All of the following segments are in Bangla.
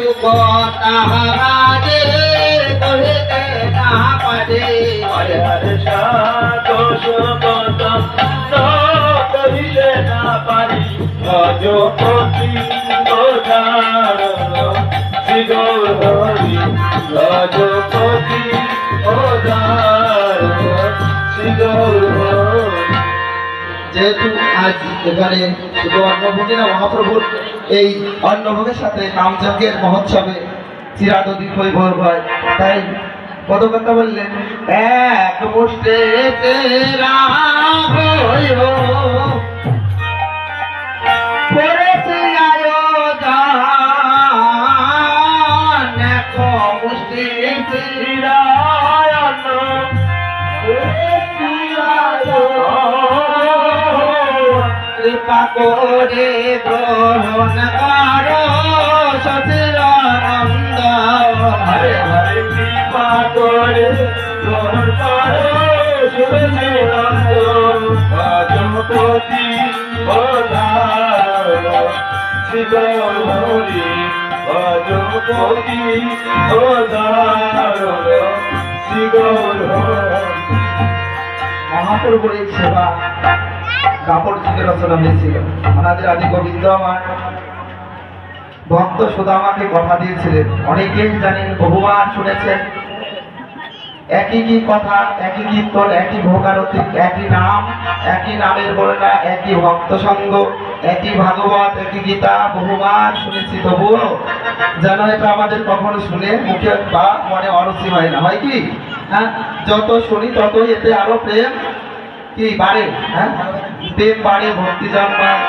দুঃখ তাহারাজে কহিতে না পারে হরে হরে সাতোষ কত কহিলে না পারি ভজপতি ওধার শ্রী গৌর হরি ভজপতি ওধার শ্রী গৌর হরি। যেহেতু আজ এখানে শুধু অন্নভোগী না, মহাপ্রভুর এই অন্নভোগের সাথে নামযজ্ঞের মহোৎসবে চিরাদধিক হয়ে ভোর হয়, তাই পদকথা বললেন এক মুষ্টে তেরা হইব করেছে আয়োজন এক মুষ্টে তেরা কৃপা করে গ্রহণ করো সচিরানন্দ হরে হরে কৃপা করে গ্রহণ করো সচিরানন্দ ভজপতি ওধার শ্রী গৌর হরি ভজপতি ওধার শ্রী গৌর হরি। মহাপ্রভুর এই সেবা কাপড় যুগে রচনা হয়েছিল। আমাদের আদি গোবিন্দ আমার ভক্ত সুদামাকে কথা দিয়েছিলেন, অনেকেই জানেন, বহুবার শুনেছেন। একই কি কথা, একই কীর্তন, একই ভোগারতি, একই নাম, একই নামের বর্ণনা, একই ভক্ত সঙ্গ, একই ভাগবত, একই গীতা বহুবার শুনেছি, তবুও যেন এটা আমাদের কখনো শুনে মুখে বা মনে অরুচি হয় না। হয় কি? হ্যাঁ, যত শুনি ততই এতে আরো প্রেম কি বাড়ে, হ্যাঁ, প্রেম বাড়ে, ভক্তি জন্মায়।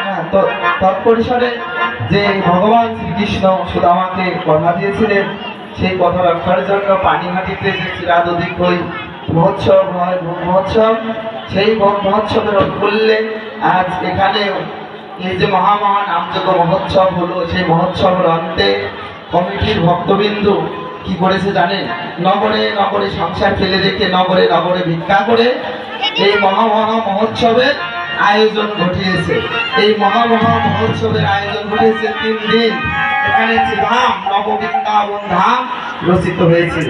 হ্যাঁ, তো তৎপরিসরে যে ভগবান শ্রীকৃষ্ণ সুদামাকে কথা দিয়েছিলেন, সেই কথা রক্ষার জন্য পানিহাটিতে যে চিরাদধিক হই মহোৎসব হয়, ভোগ মহোৎসব, সেই ভোগ মহোৎসবের উল্লে আজ এখানে এই যে মহামহান নামযজ্ঞ মহোৎসব হলো, সেই মহোৎসবের অন্তে কমিটির ভক্তবিন্দু কি করেছে জানেন? নগরে নগরে সংসার ফেলে রেখে নগরে নগরে ভিক্ষা করে এই মহোৎসবের আয়োজন ঘটিয়েছে। এই মহোৎসবের আয়োজন ঘটিয়েছে 3 দিন। এখানে ধাম নববৃন্দাবন ধাম রচিত হয়েছিল।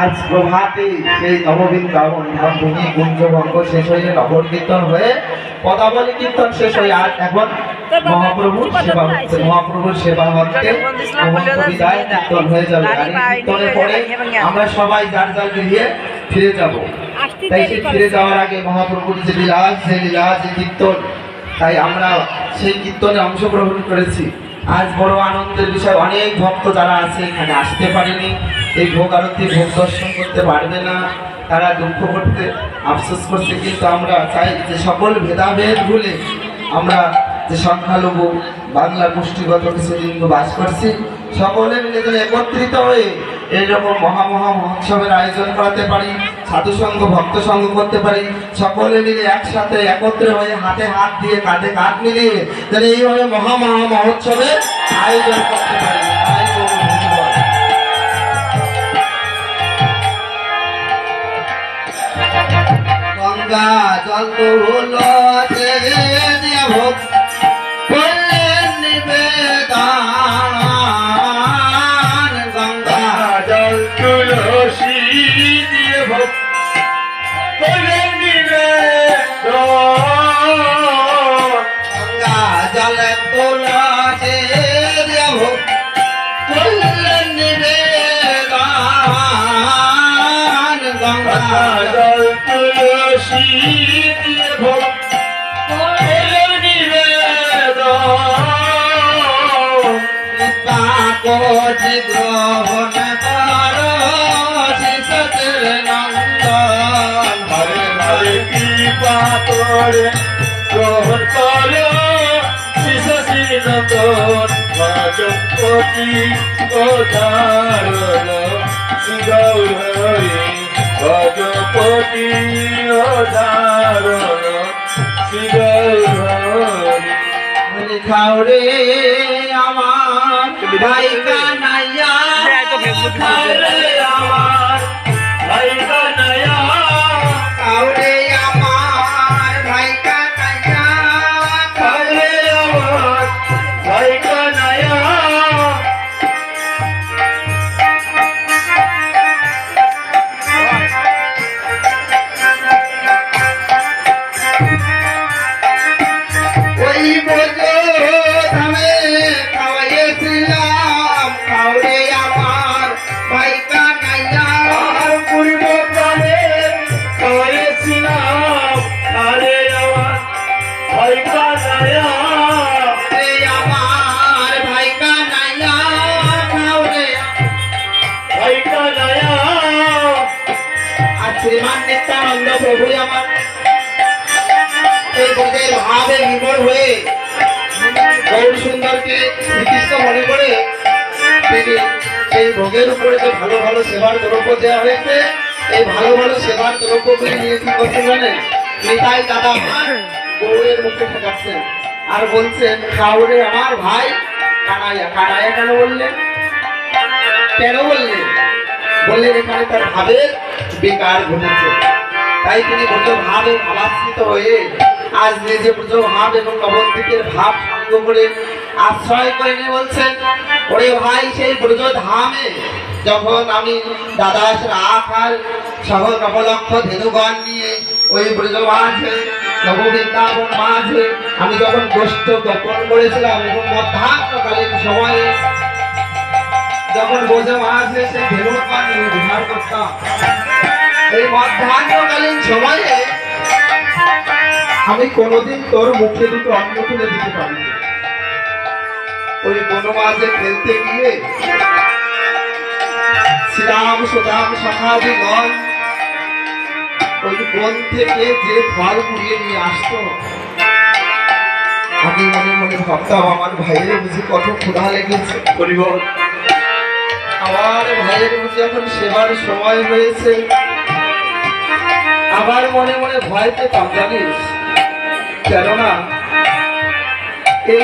আজ প্রভাতে সেই নববৃন্দাবন ধাম ভূমি কুঞ্জভঙ্গ শেষ হয়ে নগর কীর্তন হয়ে পদাবলী কীর্তন শেষ হয়ে আর এখন মহাপ্রভুর সেবা হচ্ছে। মহাপ্রভুর সেবা হচ্ছে বিদায় কীর্তন হয়ে যাবে। আর এই কীর্তনের পরে আমরা সবাই যার যার গৃহে ফিরে যাব। তাই সেই ফিরে যাওয়ার আগে মহাপ্রভুর যে লীলা, সেই লীলা, যে কীর্তন, তাই আমরা সেই কীর্তনে অংশগ্রহণ করেছি। আজ বড় আনন্দের বিষয়, অনেক ভক্ত যারা আছে এখানে আসতে পারেনি, এই ভোগ আরতি ভোগ দর্শন করতে পারবে না, তারা দুঃখ করতে আফসোস করছে। কিন্তু আমরা চাই যে সকল ভেদাভেদ ভুলে আমরা যে সংখ্যালঘু বাংলার গোষ্ঠীগত কিছু হিন্দু বাস করছি, সকলে মিলে যেন একত্রিত হয়ে এইরকম মহোৎসবের আয়োজন করাতে পারি, সাধু সঙ্গ ভক্ত সঙ্গ করতে পারি, সকলে মিলে একসাথে একত্রে হয়ে হাতে হাত দিয়ে কাঁধে কাঁধ মিলিয়ে যেন এইভাবে মহোৎসবের আয়োজন করতে পারি। গঙ্গা জল তো হলো দিয়ে ভোগ করলেন নিবেদন, গঙ্গা জল তুলসী দিয়ে ভোগ করলেন নিবেদন, গঙ্গা জল তুলসী দিয়ে ভোগ করলেন নিবেদন, গঙ্গা জল তুলসী দিয়ে ভোগ করলেন নিবেদন, কৃপা কোটি গ্রহণ করো শিশুর নন্দন। হরে হরে কৃপা করে গ্রহণ করো শিশি নন্দন, ভজপতি ওধারণ শ্রী গৌর হরি ভজপতি ওধারণ শ্রী গৌর হরি। খাওরে আমার ভাই কানাইয়া, খাওরে আমার ভাই কানাইয়া, খাওরে আমার ভাই কানাইয়া, খাওরে আমার ভাই কানাইয়া, হয়ে গৌর সুন্দরকে শ্রীকৃষ্ণ মনে করে তিনি এই ভোগের উপরে যে ভালো ভালো সেবার দ্রব্য দেওয়া হয়েছে, এই ভালো ভালো সেবার দ্রব্যগুলি নিয়ে কি করছেন জানেন? নিতাই দাদা গৌরের মুখে ঠেকাচ্ছেন আর বলছেন, খাওরে আমার ভাই কানাইয়া। কানাইয়া কেন বললেন? কেন বললেন? বললেন এখানে তার ভাবের বিকার ঘটেছে, তাই তিনি ব্রজ ভাবে ভাবাশ্রিত হয়ে আজ নিজে ব্রজ ভাব এবং নবদ্বীপের ভাব সঙ্গ করে আশ্রয় করে নিয়ে বলছেন, ওরে ভাই সেই ব্রজ ধামে যখন আমি দাদাস রাখাল সহ নবলক্ষ ধেনুগণ নিয়ে ওই ব্রজ মাঝে নববৃন্দাবন মাঝে আমি যখন গোষ্ঠ জ্ঞাপন করেছিলাম এবং মধ্যাহ্নকালীন সময়ে যখন ব্রজ মাঝে সেই ধেনুগণ নিয়ে বিহার করতাম, এই মধ্যাহ্নকালীন সময়ে আমি কোনোদিন তোর মুখে দুটো অন্ন তুলে দিতে পারি। ওই বনমাঝে খেলতে গিয়ে শ্রীরাম সুদাম সখাদিগণ ওই বন থেকে যে ফল কুড়িয়ে নিয়ে আসতো, আমি মনে মনে ভাবতাম আমার ভাইয়ের বুঝি কত ক্ষুধা লেগেছে, আমার ভাইয়ের বুঝি এখন সেবার সময় হয়েছে। আবার মনে মনে ভয় পেতাম জানিস, কেননা এই